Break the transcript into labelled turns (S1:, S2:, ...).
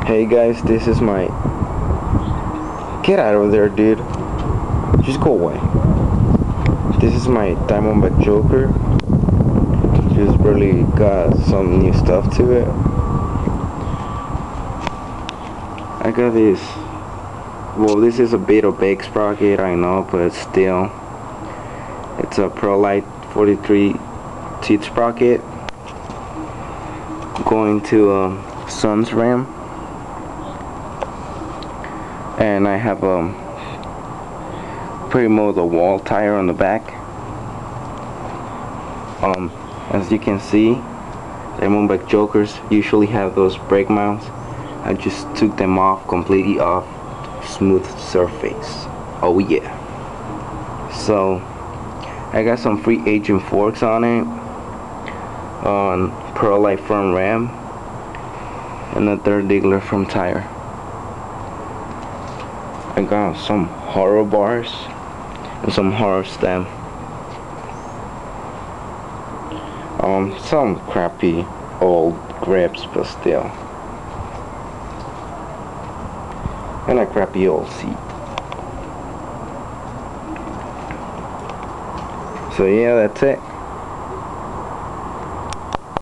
S1: Hey guys, this is my... Get out of there, dude. Just go away. This is my diamondback joker. Just really got some new stuff to it. I got this... Well, this is a bit of big sprocket, I know, but still. It's a ProLite 43 teeth sprocket. Going to Sun's ram. And I have pretty much a wall tire on the back. As you can see, diamondback jokers usually have those brake mounts. I just took them off, completely off, smooth surface. Oh yeah. So I got some free agent forks on it, on ProLite front ram, and a third diggler from tire. I got some horror bars and some horror stem. Some crappy old grips, but still. And a crappy old seat. So yeah, that's it.